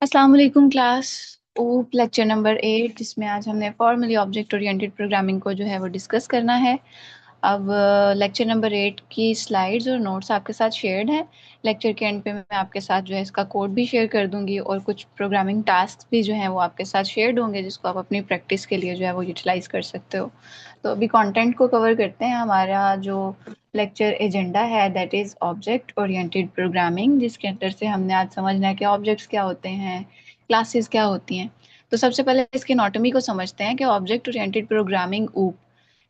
अस्सलाम वालेकुम क्लास। ऊप लेक्चर नंबर 8 जिसमें आज हमने फॉर्मली ऑब्जेक्ट ओरिएंटेड प्रोग्रामिंग को जो है वो डिस्कस करना है। अब लेक्चर नंबर 8 की स्लाइड्स और नोट्स आपके साथ शेयर्ड हैं। लेक्चर के एंड पे मैं आपके साथ जो है इसका कोड भी शेयर कर दूंगी और कुछ प्रोग्रामिंग टास्क भी जो है वो आपके साथ शेयर्ड होंगे जिसको आप अपनी प्रैक्टिस के लिए जो है वो यूटिलाइज कर सकते हो। तो अभी कंटेंट को कवर करते हैं। हमारा जो लेक्चर एजेंडा है that is object oriented programming, जिसके अंदर से हमने आज समझना है कि ऑब्जेक्ट्स क्या होते हैं, क्लासेस क्या होती हैं। तो सबसे पहले इसकी एनाटॉमी को समझते हैं कि ऑब्जेक्ट ओरिएंटेड प्रोग्रामिंग ऊप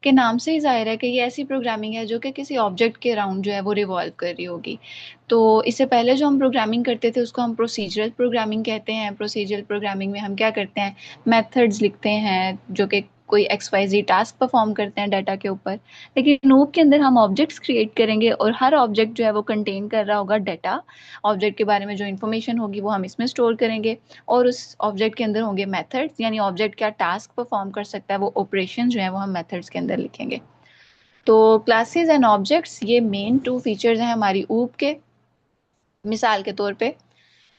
के नाम से ही जाहिर है कि ये ऐसी प्रोग्रामिंग है जो कि किसी ऑब्जेक्ट के अराउंड जो है वो रिवॉल्व कर रही होगी। तो इससे पहले जो हम प्रोग्रामिंग करते थे उसको हम प्रोसीजरल प्रोग्रामिंग कहते हैं। प्रोसीजरल प्रोग्रामिंग में हम क्या करते हैं, मेथड्स लिखते हैं जो कि कोई एक्स वाई जी टास्क परफॉर्म करते हैं डाटा के ऊपर। लेकिन नूब के अंदर हम ऑब्जेक्ट्स क्रिएट करेंगे और हर ऑब्जेक्ट जो है वो कंटेन कर रहा होगा डाटा। ऑब्जेक्ट के बारे में जो इन्फॉर्मेशन होगी वो हम इसमें स्टोर करेंगे और उस ऑब्जेक्ट के अंदर होंगे मेथड्स, यानी ऑब्जेक्ट क्या टास्क परफॉर्म कर सकता है वो ऑपरेशन जो है वो हम मेथड्स के अंदर लिखेंगे। तो क्लासेस एंड ऑब्जेक्ट्स ये मेन टू फीचर्स हैं हमारी ऊप के। मिसाल के तौर पे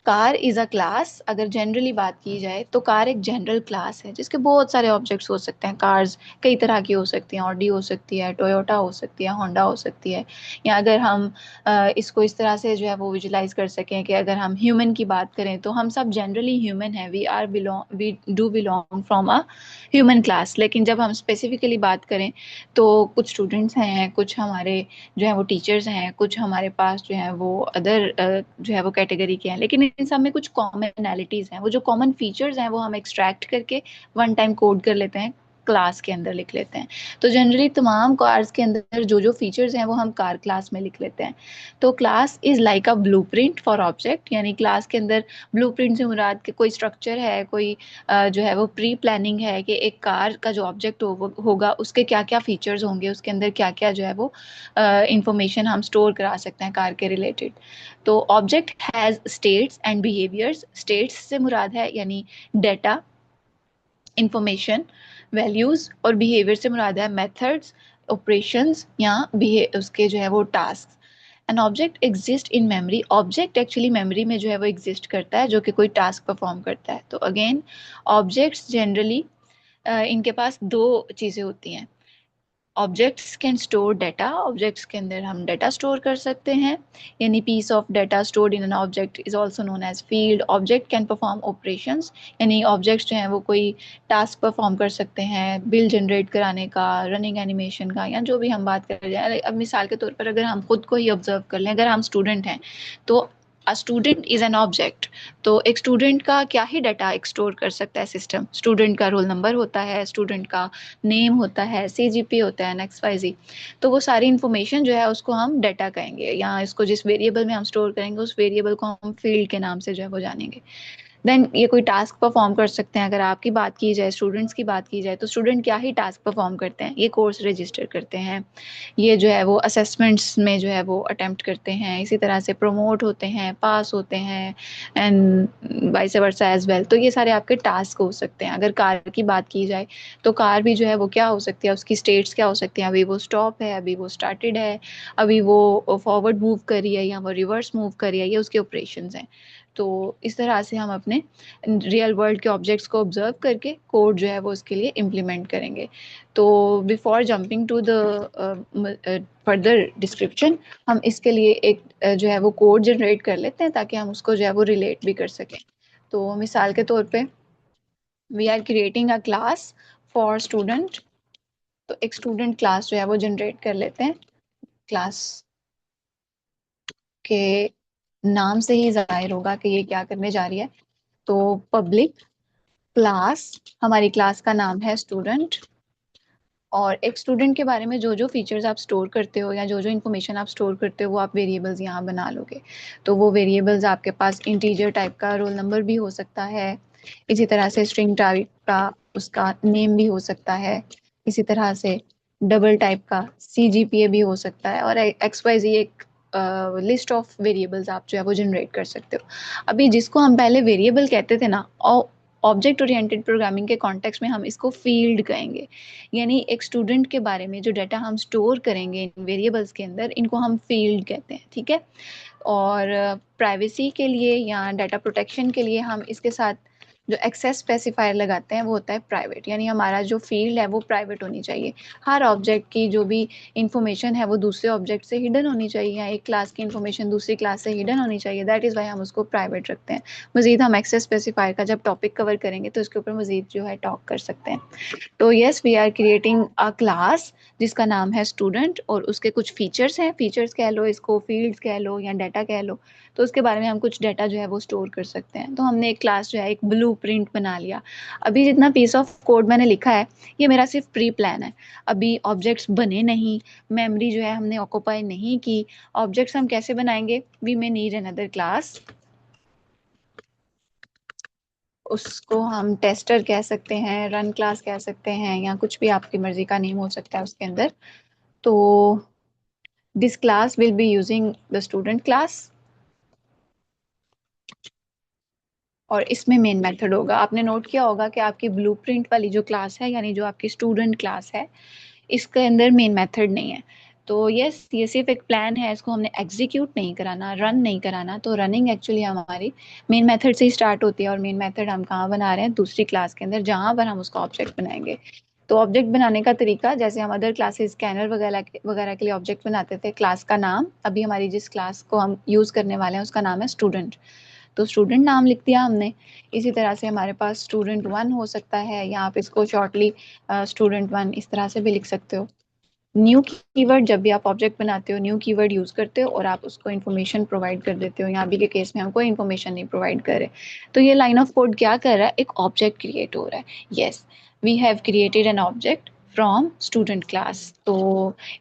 कार इज अ क्लास, अगर जनरली बात की जाए तो कार एक जनरल क्लास है जिसके बहुत सारे ऑब्जेक्ट्स हो सकते हैं। कार्स कई तरह की हो सकती हैं, ऑडी हो सकती है, टोयोटा हो सकती है, होंडा हो सकती है। या अगर हम इसको इस तरह से जो है वो विजुलाइज कर सकें कि अगर हम ह्यूमन की बात करें तो हम सब जनरली ह्यूमन हैं, we do belong from a human class. लेकिन जब हम स्पेसिफिकली बात करें तो कुछ स्टूडेंट्स हैं, कुछ हमारे जो है वो टीचर्स हैं, कुछ हमारे पास जो है वो अदर जो है वो कैटेगरी के हैं। लेकिन इन सब में कुछ कॉमनैलिटीज हैं, वो जो कॉमन फीचर्स हैं वो हम एक्सट्रैक्ट करके वन टाइम कोड कर लेते हैं, क्लास के अंदर लिख लेते हैं। तो जनरली तमाम कार्स के अंदर जो जो फीचर्स हैं वो हम कार क्लास में लिख लेते हैं। तो class is like a blueprint for object, यानी क्लास के अंदर ब्लूप्रिंट से मुराद के कोई स्ट्रक्चर है, कोई जो है वो प्री प्लानिंग है कि एक कार का जो ऑब्जेक्ट होगा उसके क्या क्या फीचर्स होंगे, उसके अंदर क्या क्या जो है वो इंफॉर्मेशन हम स्टोर करा सकते हैं कार के रिलेटेड। तो object has states and behaviours. States से मुराद है यानी डेटा, इंफॉर्मेशन, वैल्यूज, और बिहेवियर से मुराद है मेथड्स, ऑपरेशंस या उसके जो है वो task. An object exist in memory. Object actually memory में जो है वो एग्जिस्ट करता है जो कि कोई टास्क परफॉर्म करता है। तो अगेन ऑब्जेक्ट्स जनरली इनके पास दो चीजें होती हैं। Objects can store data, objects के अंदर हम डाटा स्टोर कर सकते हैं, यानी piece of data stored in an object is also known as field. Object can perform operations, यानी ऑब्जेक्ट्स जो हैं वो कोई टास्क परफॉर्म कर सकते हैं, बिल जनरेट कराने का, रनिंग एनिमेशन का, या जो भी हम बात कर रहे हैं। अब मिसाल के तौर पर अगर हम खुद को ही ऑब्जर्व कर लें, अगर हम स्टूडेंट हैं तो a student is an object. तो एक स्टूडेंट का क्या ही डाटा स्टोर कर सकता है सिस्टम। स्टूडेंट का रोल नंबर होता है, स्टूडेंट का नेम होता है, सीजीपी होता है, एक्स वाई जी। तो वो सारी इंफॉर्मेशन जो है उसको हम डाटा कहेंगे, या इसको जिस वेरिएबल में हम स्टोर करेंगे उस वेरिएबल को हम फील्ड के नाम से जो है वो जानेंगे। देन ये कोई टास्क परफॉर्म कर सकते हैं। अगर आपकी बात की जाए, स्टूडेंट्स की बात की जाए, तो स्टूडेंट क्या ही टास्क परफॉर्म करते हैं, ये कोर्स रजिस्टर करते हैं, ये जो है वो असेसमेंट्स में जो है वो अटेम्प्ट करते हैं, इसी तरह से प्रमोट होते हैं, पास होते हैं, and vice versa as well. तो ये सारे आपके टास्क हो सकते हैं। अगर कार की बात की जाए तो कार भी जो है वो क्या हो सकती है, उसकी स्टेट्स क्या हो सकती हैं, अभी वो स्टॉप है, अभी वो स्टार्टेड है, अभी वो फॉरवर्ड मूव कर रही है या वो रिवर्स मूव कर रही है, ये उसके ऑपरेशंस हैं। तो इस तरह से हम अपने रियल वर्ल्ड के ऑब्जेक्ट्स को ऑब्जर्व करके कोड जो है वो उसके लिए इम्प्लीमेंट करेंगे। तो before jumping to the further description, हम इसके लिए एक जो है वो कोड जनरेट कर लेते हैं ताकि हम उसको जो है वो रिलेट भी कर सकें। तो मिसाल के तौर पे we are creating a class for student. तो एक स्टूडेंट क्लास जो है वो जनरेट कर लेते हैं। क्लास के नाम से ही जाहिर होगा कि ये क्या करने जा रही है। तो पब्लिक क्लास, हमारी क्लास का नाम है स्टूडेंट। और एक स्टूडेंट के बारे में जो जो फीचर्स आप स्टोर करते हो या जो जो इन्फॉर्मेशन आप स्टोर करते हो वो आप वेरिएबल्स यहाँ बना लोगे। तो वो वेरिएबल्स आपके पास इंटीजर टाइप का रोल नंबर भी हो सकता है, इसी तरह से स्ट्रिंग टाइप का उसका नेम भी हो सकता है, इसी तरह से डबल टाइप का सीजीपीए भी हो सकता है, और एक्स वाई जी एक लिस्ट ऑफ वेरिएबल्स आप जो है वो जनरेट कर सकते हो। अभी जिसको हम पहले वेरिएबल कहते थे ना, ऑब्जेक्ट ओरिएंटेड प्रोग्रामिंग के कॉन्टेक्स्ट में हम इसको फील्ड कहेंगे, यानी एक स्टूडेंट के बारे में जो डाटा हम स्टोर करेंगे इन वेरिएबल्स के अंदर, इनको हम फील्ड कहते हैं, ठीक है। और प्राइवेसी के लिए या डाटा प्रोटेक्शन के लिए हम इसके साथ जो एक्सेस स्पेसिफायर लगाते हैं वो होता है प्राइवेट, यानी हमारा जो फील्ड है वो प्राइवेट होनी चाहिए। हर ऑब्जेक्ट की जो भी इंफॉर्मेशन है वो दूसरे ऑब्जेक्ट से हिडन होनी चाहिए, या एक क्लास की इंफॉर्मेशन दूसरी क्लास से हिडन होनी चाहिए, दैट इज़ वाई हम उसको प्राइवेट रखते हैं। मजीद हम एक्सेस स्पेसिफायर का जब टॉपिक कवर करेंगे तो इसके ऊपर मजीद जो है टॉक कर सकते हैं। तो yes, we are creating a class जिसका नाम है स्टूडेंट, और उसके कुछ फीचर्स हैं, फीचर्स कह लो इसको, फील्ड्स कह लो या डाटा कह लो, तो उसके बारे में हम कुछ डाटा जो है वो स्टोर कर सकते हैं। तो हमने एक क्लास जो है एक ब्लूप्रिंट बना लिया। अभी जितना पीस ऑफ कोड मैंने लिखा है ये मेरा सिर्फ प्री प्लान है, अभी ऑब्जेक्ट्स बने नहीं, मेमोरी जो है हमने ऑक्यूपाई नहीं की। ऑब्जेक्ट्स हम कैसे बनाएंगे, we may need another class, उसको हम टेस्टर कह सकते हैं, रन क्लास कह सकते हैं, या कुछ भी आपकी मर्जी का नेम हो सकता है उसके अंदर। तो this class will be using the student class, और इसमें मेन मेथड होगा। आपने नोट किया होगा कि आपकी ब्लूप्रिंट वाली जो क्लास है, यानी जो आपकी स्टूडेंट क्लास है, इसके अंदर मेन मेथड नहीं है। तो यस, ये सिर्फ एक प्लान है, इसको हमने एग्जीक्यूट नहीं कराना, रन नहीं कराना। तो रनिंग एक्चुअली हमारी मेन मेथड से ही स्टार्ट होती है, और मेन मेथड हम कहाँ बना रहे हैं, दूसरी क्लास के अंदर, जहाँ पर हम उसका ऑब्जेक्ट बनाएंगे। तो ऑब्जेक्ट बनाने का तरीका, जैसे हम अदर क्लासेस स्कैनर वगैरह वगैरह के लिए ऑब्जेक्ट बनाते थे, क्लास का नाम, अभी हमारी जिस क्लास को हम यूज करने वाले हैं उसका नाम है स्टूडेंट, तो स्टूडेंट नाम लिख दिया हमने। इसी तरह से हमारे पास स्टूडेंट वन हो सकता है, या आप इसको शॉर्टली स्टूडेंट वन इस तरह से भी लिख सकते हो। न्यू कीवर्ड, जब भी आप ऑब्जेक्ट बनाते हो न्यू कीवर्ड यूज करते हो और आप उसको इन्फॉर्मेशन प्रोवाइड कर देते हो। यहाँ भी के केस में हम कोई इन्फॉर्मेशन नहीं प्रोवाइड कर रहे, तो ये लाइन ऑफ कोड क्या कर रहा है, एक ऑब्जेक्ट क्रिएट हो रहा है। Yes, we have created an object from student class. तो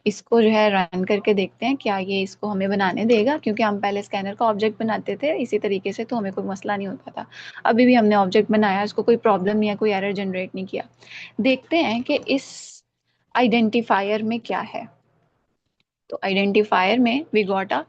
इसको जो है रन करके देखते हैं क्या ये इसको हमें बनाने देगा, क्योंकि हम पहले स्कैनर का ऑब्जेक्ट बनाते थे इसी तरीके से, तो हमें कोई मसला नहीं होता था। अभी भी हमने ऑब्जेक्ट बनाया, इसको कोई प्रॉब्लम नहीं है, कोई एरर जनरेट नहीं किया। देखते हैं कि इस आइडेंटिफायर में क्या है। तो आइडेंटिफायर में we got a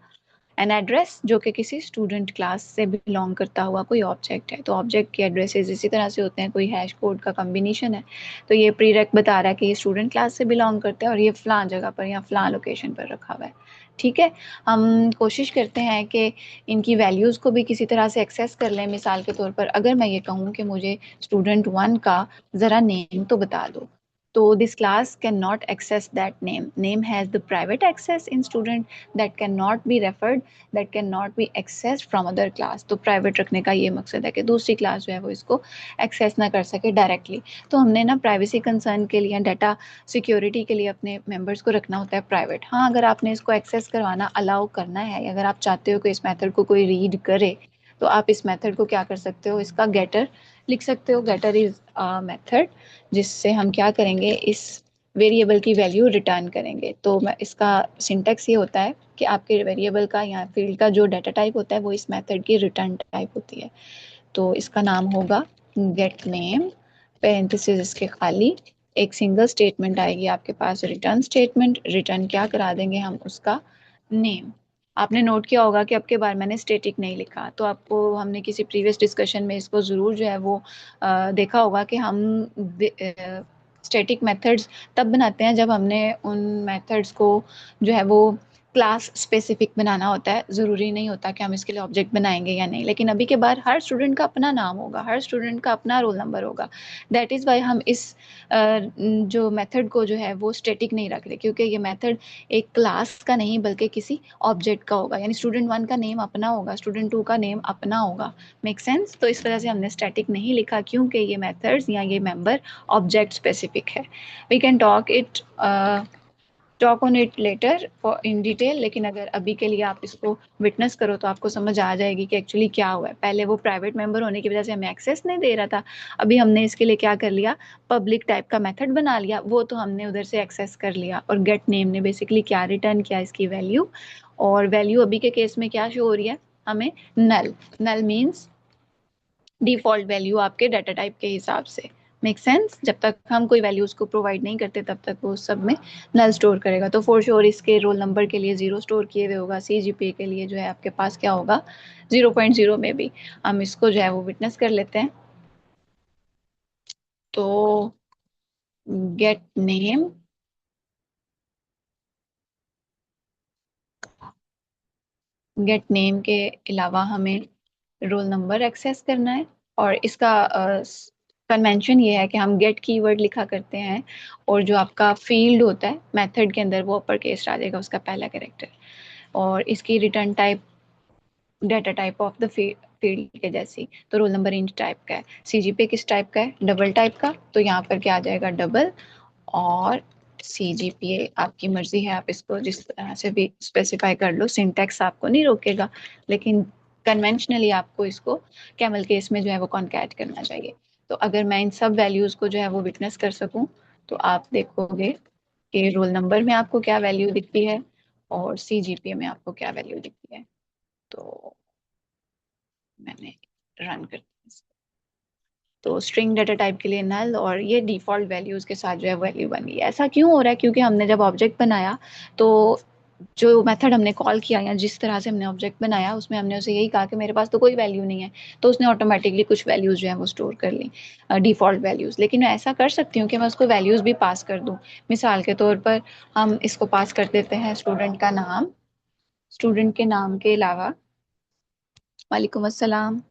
an address जो कि किसी स्टूडेंट क्लास से बिलोंग करता हुआ कोई ऑब्जेक्ट है। तो ऑब्जेक्ट के एड्रेसेस इसी तरह से होते हैं, कोई हैश कोड का कॉम्बिनेशन है। तो ये प्रीरेक बता रहा है कि ये स्टूडेंट क्लास से बिलोंग करते हैं और ये फलां जगह पर या फलां लोकेशन पर रखा हुआ है। ठीक है, हम कोशिश करते हैं कि इनकी वैल्यूज़ को भी किसी तरह से एक्सेस कर लें। मिसाल के तौर पर अगर मैं ये कहूँ कि मुझे स्टूडेंट वन का ज़रा नेम तो बता दो, तो this class cannot access that name. Name has the private access in student that cannot be referred, that cannot be accessed from other class. तो प्राइवेट रखने का ये मकसद है कि दूसरी क्लास जो है वो इसको एक्सेस ना कर सके डायरेक्टली। तो हमने ना प्राइवेसी कंसर्न के लिए, डाटा सिक्योरिटी के लिए अपने मेंबर्स को रखना होता है प्राइवेट। हाँ, अगर आपने इसको एक्सेस करवाना अलाउ करना है, अगर आप चाहते हो कि इस मेथड को कोई रीड करे, तो आप इस मेथड को क्या कर सकते हो, इसका गेटर लिख सकते हो। गेटर इज अ मेथड जिससे हम क्या करेंगे, इस वेरिएबल की वैल्यू रिटर्न करेंगे। तो मैं इसका सिंटेक्स ये होता है कि आपके वेरिएबल का या फील्ड का जो डाटा टाइप होता है वो इस मेथड की रिटर्न टाइप होती है। तो इसका नाम होगा गेट नेम, पैरेंथेसिस इसके खाली, एक सिंगल स्टेटमेंट आएगी आपके पास, रिटर्न स्टेटमेंट। रिटर्न क्या करा देंगे हम, उसका नेम। आपने नोट किया होगा कि अब के बार मैंने स्टैटिक नहीं लिखा, तो आपको हमने किसी प्रीवियस डिस्कशन में इसको ज़रूर जो है वो देखा होगा कि हम स्टैटिक मेथड्स तब बनाते हैं जब हमने उन मेथड्स को जो है वो क्लास स्पेसिफिक बनाना होता है। ज़रूरी नहीं होता कि हम इसके लिए ऑब्जेक्ट बनाएंगे या नहीं, लेकिन अभी के बाद हर स्टूडेंट का अपना नाम होगा, हर स्टूडेंट का अपना रोल नंबर होगा। दैट इज़ वाई हम इस जो मेथड को जो है वो स्टैटिक नहीं रख रहे, क्योंकि ये मेथड एक क्लास का नहीं बल्कि किसी ऑब्जेक्ट का होगा। यानी स्टूडेंट वन का नेम अपना होगा, स्टूडेंट टू का नेम अपना होगा। Make sense? तो इस वजह से हमने स्टैटिक नहीं लिखा, क्योंकि ये मेथड्स या ये मेंबर ऑब्जेक्ट स्पेसिफिक है। We can talk on it later in detail, लेकिन अगर अभी के लिए आप इसको विटनेस करो तो आपको समझ आ जाएगी कि एक्चुअली क्या हुआ है। पहले वो प्राइवेट मेंबर होने की वजह से हमें एक्सेस नहीं दे रहा था, अभी हमने इसके लिए क्या कर लिया, पब्लिक टाइप का मेथड बना लिया, वो तो हमने उधर से एक्सेस कर लिया। और गेट नेम ने बेसिकली क्या रिटर्न किया, इसकी वैल्यू। और वैल्यू अभी के केस में क्या शो हो रही है हमें, नल। नल मीन्स डिफॉल्ट वैल्यू आपके डाटा टाइप के हिसाब से। Make sense? जब तक हम कोई वैल्यूज को प्रोवाइड नहीं करते तब तक वो सब में नल स्टोर करेगा। तो फॉर श्योर इसके रोल नंबर के लिए 0 स्टोर किए हुए होगा, CGPA के लिए जो है आपके पास क्या होगा, 0.0 में भी। हम इसको जो है वो विटनेस कर लेते हैं। तो गेट नेम, गेट नेम के अलावा हमें रोल नंबर एक्सेस करना है। और इसका कन्वेंशन ये है कि हम गेट कीवर्ड लिखा करते हैं, और जो आपका फील्ड होता है मेथड के अंदर वो अपर केस आ जाएगा, उसका पहला कैरेक्टर। और इसकी return type data type of the field के जैसी, तो रोल नंबर इंट टाइप का है। सीजीपीए किस टाइप का है? डबल टाइप का, तो यहाँ पर क्या आ जाएगा? डबल। और सीजीपीए आपकी मर्जी है, आप इसको जिस तरह से भी स्पेसिफाई कर लो, सिंटैक्स आपको नहीं रोकेगा, लेकिन कन्वेंशनली आपको इसको कैमल केस में जो है वो कॉन्कैट करना चाहिए। तो अगर मैं इन सब वैल्यूज को जो है वो विटनेस कर सकूं, तो आप देखोगे कि रोल नंबर में आपको क्या वैल्यू दिखती है और सीजीपीए में आपको क्या वैल्यू दिखती है। तो मैंने रन कर दिया। तो स्ट्रिंग डाटा टाइप के लिए नल, और ये डिफॉल्ट वैल्यूज के साथ जो है वैल्यू बन गई। ऐसा क्यों हो रहा है? क्योंकि हमने जब ऑब्जेक्ट बनाया, तो जो मेथड हमने कॉल किया या जिस तरह से हमने ऑब्जेक्ट बनाया, उसमें हमने उसे यही कहा कि मेरे पास तो कोई वैल्यू नहीं है, तो उसने ऑटोमेटिकली कुछ वैल्यूज जो है वो स्टोर कर ली, डिफॉल्ट वैल्यूज। लेकिन मैं ऐसा कर सकती हूँ कि मैं उसको वैल्यूज भी पास कर दूँ। मिसाल के तौर पर हम इसको पास कर देते हैं स्टूडेंट का नाम। स्टूडेंट के नाम के अलावा, वालेकुम अस्सलाम।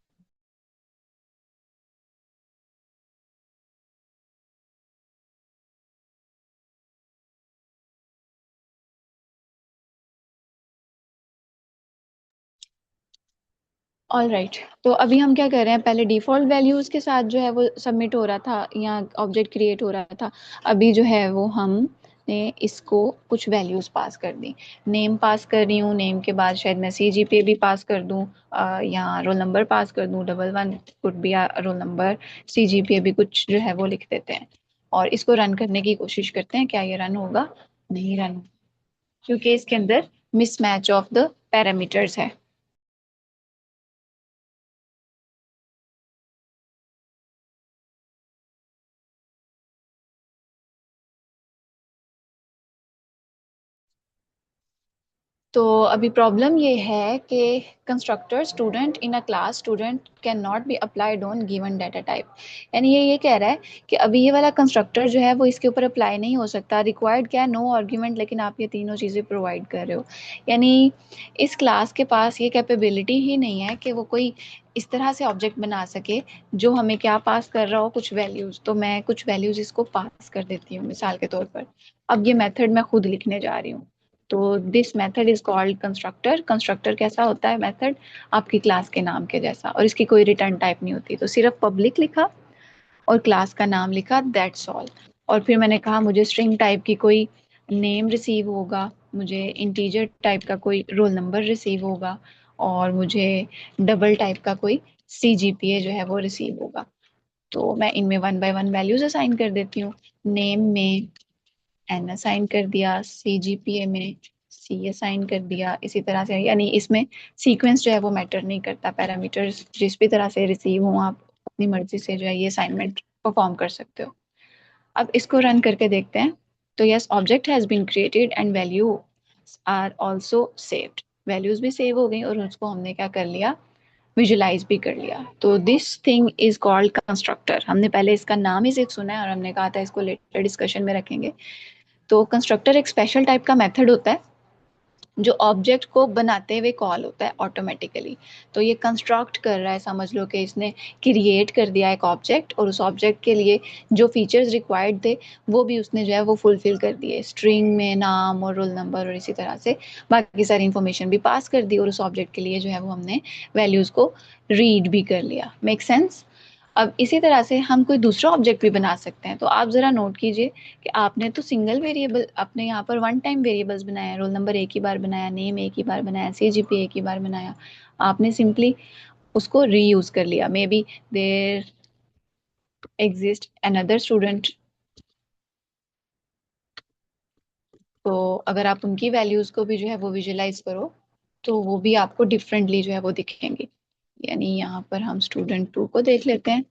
ऑल राइट, तो अभी हम क्या कर रहे हैं? पहले डिफॉल्ट वैल्यूज के साथ जो है वो सबमिट हो रहा था या ऑब्जेक्ट क्रिएट हो रहा था। अभी जो है वो हमने इसको कुछ वैल्यूज पास कर दी। नेम पास कर रही हूँ, नेम के बाद शायद मैं सीजीपीए भी पास कर दूँ, या रोल नंबर पास कर दूँ, double one could be roll number, CGPA भी कुछ जो है वो लिख देते हैं। और इसको रन करने की कोशिश करते हैं, क्या ये रन होगा? नहीं रन, क्योंकि इसके अंदर मिसमैच ऑफ द पैरामीटर्स है। तो अभी प्रॉब्लम ये है कि constructor student in a class student can not be applied on given data type. यानी ये कह रहा है कि अभी ये वाला कंस्ट्रक्टर जो है वो इसके ऊपर अप्लाई नहीं हो सकता। रिक्वायर्ड क्या है? नो आर्ग्यूमेंट, लेकिन आप ये तीनों चीज़ें प्रोवाइड कर रहे हो। यानी इस क्लास के पास ये कैपेबिलिटी ही नहीं है कि वो कोई इस तरह से ऑब्जेक्ट बना सके जो हमें क्या पास कर रहा हो, कुछ वैल्यूज। तो मैं कुछ वैल्यूज इसको पास कर देती हूँ मिसाल के तौर पर। अब ये मेथड मैं खुद लिखने जा रही हूँ। तो this method is called constructor. Constructor कैसा होता है मेथड? आपकी क्लास के नाम के जैसा, और इसकी कोई रिटर्न टाइप नहीं होती। तो सिर्फ पब्लिक लिखा और क्लास का नाम लिखा, दैट्स ऑल। और फिर मैंने कहा मुझे स्ट्रिंग टाइप की कोई नेम रिसीव होगा, मुझे इंटीजर टाइप का कोई रोल नंबर रिसीव होगा, और मुझे डबल टाइप का कोई सीजीपीए जो है वो रिसीव होगा। तो मैं इनमें one by one values assign कर देती हूँ। नेम में एन असाइन कर दिया, सीजीपीए में सी असाइन कर दिया, इसी तरह से। यानी इसमें सीक्वेंस जो है वो मैटर नहीं करता, पैरामीटर्स जिस भी तरह से रिसीव हो आप अपनी मर्जी से जो है ये असाइनमेंट परफॉर्म कर सकते हो। अब इसको रन करके देखते हैं। तो yes, object has been created and value are also saved. Values भी सेव हो गई और उसको हमने क्या कर लिया? विजुलाइज भी कर लिया। तो this thing is called constructor. हमने पहले इसका नाम ही सिर्फ सुना है और हमने कहा था इसको लेटर डिस्कशन में रखेंगे। तो कंस्ट्रक्टर एक स्पेशल टाइप का मेथड होता है जो ऑब्जेक्ट को बनाते हुए कॉल होता है ऑटोमेटिकली। तो ये कंस्ट्रक्ट कर रहा है, समझ लो कि इसने क्रिएट कर दिया एक ऑब्जेक्ट, और उस ऑब्जेक्ट के लिए जो फीचर्स रिक्वायर्ड थे वो भी उसने जो है वो फुलफिल कर दिए। स्ट्रिंग में नाम और रोल नंबर और इसी तरह से बाकी सारी इंफॉर्मेशन भी पास कर दी, और उस ऑब्जेक्ट के लिए जो है वो हमने वैल्यूज को रीड भी कर लिया। Make sense? अब इसी तरह से हम कोई दूसरा ऑब्जेक्ट भी बना सकते हैं। तो आप जरा नोट कीजिए कि आपने तो सिंगल वेरिएबल, अपने यहाँ पर वन टाइम वेरिएबल्स बनाया, रोल नंबर एक ही बार बनाया, नेम एक ही बार बनाया, सीजीपी एक ही बार बनाया। आपने सिंपली उसको रीयूज कर लिया। Maybe there exist another student, तो अगर आप उनकी वैल्यूज को भी जो है वो विजुलाइज करो, तो वो भी आपको डिफरेंटली जो है वो दिखेंगी। यानी यहाँ पर हम स्टूडेंट टू को देख लेते हैं।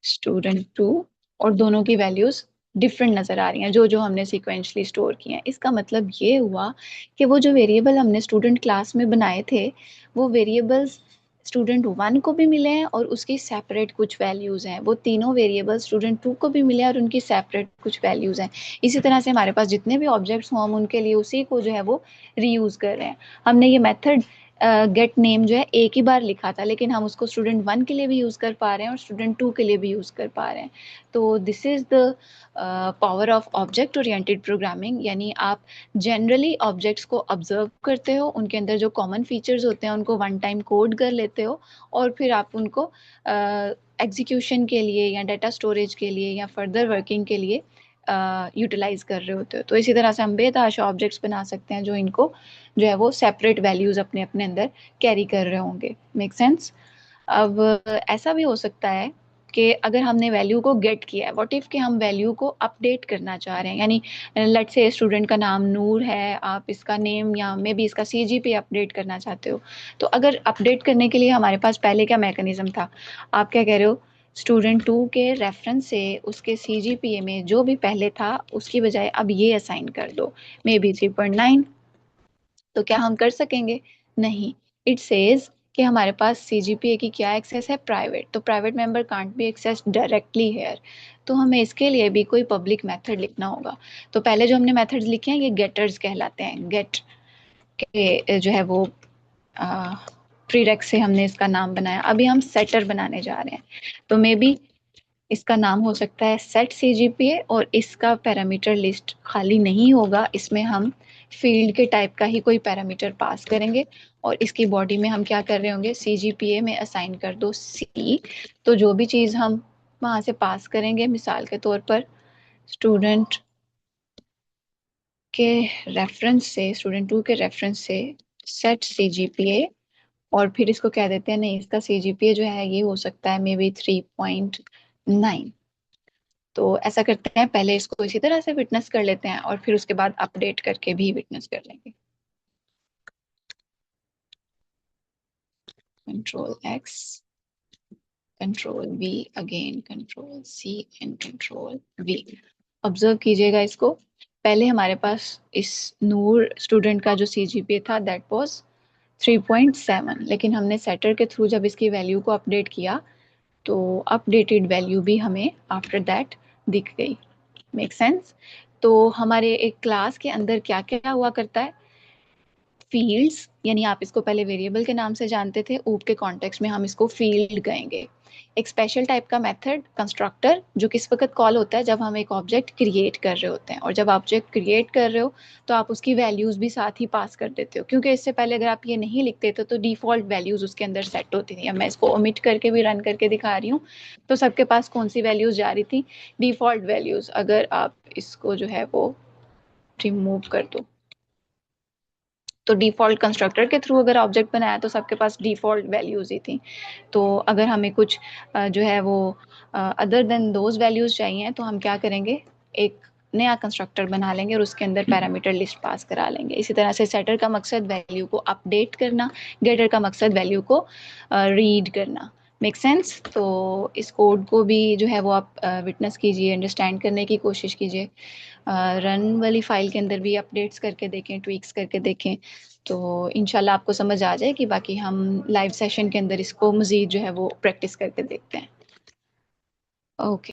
स्टूडेंट टू, और दोनों की वैल्यूज डिफरेंट नजर आ रही हैं जो जो हमने सीक्वेंशली स्टोर किए हैं। इसका मतलब ये हुआ कि वो जो वेरिएबल हमने स्टूडेंट क्लास में बनाए थे, वो वेरिएबल्स स्टूडेंट 1 को भी मिले हैं और उसकी सेपरेट कुछ वैल्यूज हैं, वो तीनों वेरिएबल स्टूडेंट 2 को भी मिले हैं और उनकी सेपरेट कुछ वैल्यूज हैं। इसी तरह से हमारे पास जितने भी ऑब्जेक्ट्स हों हम उनके लिए उसी को जो है वो रीयूज कर रहे हैं। हमने ये मेथड गेट नेम जो है एक ही बार लिखा था, लेकिन हम उसको स्टूडेंट 1 के लिए भी यूज कर पा रहे हैं और स्टूडेंट 2 के लिए भी यूज कर पा रहे हैं। तो this is the power of object oriented programming, यानी आप जनरली ऑब्जेक्ट्स को ऑब्जर्व करते हो, उनके अंदर जो कॉमन फीचर्स होते हैं उनको वन टाइम कोड कर लेते हो और फिर आप उनको एग्जीक्यूशन के लिए या डाटा स्टोरेज के लिए या फर्दर वर्किंग के लिए यूटिलाइज कर रहे होते हो। तो इसी तरह से हम बेतहाशा ऑब्जेक्ट्स बना सकते हैं जो इनको जो है वो सेपरेट वैल्यूज अपने अपने अंदर कैरी कर रहे होंगे। Make sense? अब ऐसा भी हो सकता है कि अगर हमने वैल्यू को गेट किया है, व्हाट इफ कि हम वैल्यू को अपडेट करना चाह रहे हैं, यानी लेट्स से स्टूडेंट का नाम नूर है, आप इसका नेम या मे बी इसका सीजीपीए अपडेट करना चाहते हो। तो अगर अपडेट करने के लिए हमारे पास पहले क्या मैकेनिज्म था, आप क्या कह रहे हो, स्टूडेंट 2 के रेफरेंस से उसके सीजीपीए में जो भी पहले था उसकी बजाय अब ये असाइन कर दो, मे बी 3.9। तो क्या हम कर सकेंगे? नहीं। इट सेज कि हमारे पास सीजीपीए की क्या एक्सेस है, प्राइवेट, तो private member can't be access directly here. तो हमें इसके लिए भी कोई पब्लिक मेथड लिखना होगा। तो पहले जो हमने मेथड्स लिखे हैं ये गेटर्स कहलाते हैं। गेट के जो है वो प्रीरेक्स से हमने इसका नाम बनाया। अभी हम सेटर बनाने जा रहे हैं, तो मे बी इसका नाम हो सकता है सेट सीजीपीए और इसका पैरामीटर लिस्ट खाली नहीं होगा, इसमें हम फील्ड के टाइप का ही कोई पैरामीटर पास करेंगे और इसकी बॉडी में हम क्या कर रहे होंगे, सीजीपीए में असाइन कर दो सी। तो जो भी चीज हम वहां से पास करेंगे, मिसाल के तौर पर स्टूडेंट के रेफरेंस से, स्टूडेंट 2 के रेफरेंस से सेट सीजीपीए, और फिर इसको कह देते हैं नहीं, इसका सीजीपीए जो है ये हो सकता है मे बी 3.9। तो ऐसा करते हैं, पहले इसको इसी तरह से विटनेस कर लेते हैं और फिर उसके बाद अपडेट करके भी विटनेस कर लेंगे। Control X, control V, again control C and control V. Observe कीजिएगा इसको, पहले हमारे पास इस नूर स्टूडेंट का जो सीजीपीए था दैट वाज 3.7, लेकिन हमने सेटर के थ्रू जब इसकी वैल्यू को अपडेट किया तो अपडेटेड वैल्यू भी हमें आफ्टर दैट दिख गई। Make sense? तो हमारे एक क्लास के अंदर क्या क्या हुआ करता है, फील्ड्स, यानी आप इसको पहले वेरिएबल के नाम से जानते थे, ऊप के कॉन्टेक्स्ट में हम इसको फील्ड कहेंगे। एक स्पेशल टाइप का मेथड कंस्ट्रक्टर जो किस वक्त कॉल होता है, जब हम एक ऑब्जेक्ट क्रिएट कर रहे होते हैं, और जब ऑब्जेक्ट क्रिएट कर रहे हो तो आप उसकी वैल्यूज भी साथ ही पास कर देते हो, क्योंकि इससे पहले अगर आप ये नहीं लिखते थे तो डिफॉल्ट वैल्यूज उसके अंदर सेट होती थी। अब मैं इसको ओमिट करके भी रन करके दिखा रही हूँ, तो सबके पास कौन सी वैल्यूज जा रही थी, डिफॉल्ट वैल्यूज। अगर आप इसको जो है वो रिमूव कर दो, तो डिफॉल्ट कंस्ट्रक्टर के थ्रू अगर ऑब्जेक्ट बनाया तो सबके पास डिफॉल्ट वैल्यूज ही थी। तो अगर हमें कुछ जो है वो अदर देन दोज वैल्यूज चाहिए तो हम क्या करेंगे, एक नया कंस्ट्रक्टर बना लेंगे और उसके अंदर पैरामीटर लिस्ट पास करा लेंगे। इसी तरह से सेटर का मकसद वैल्यू को अपडेट करना, गेटर का मकसद वैल्यू को रीड करना। Make sense? तो इस कोड को भी जो है वो आप विटनेस कीजिए, अंडरस्टैंड करने की कोशिश कीजिए, रन वाली फाइल के अंदर भी अपडेट्स करके देखें, ट्वीक्स करके देखें, तो इंशाल्लाह आपको समझ आ जाएगी। बाकी हम लाइव सेशन के अंदर इसको मजीद जो है वो प्रैक्टिस करके देखते हैं। ओके।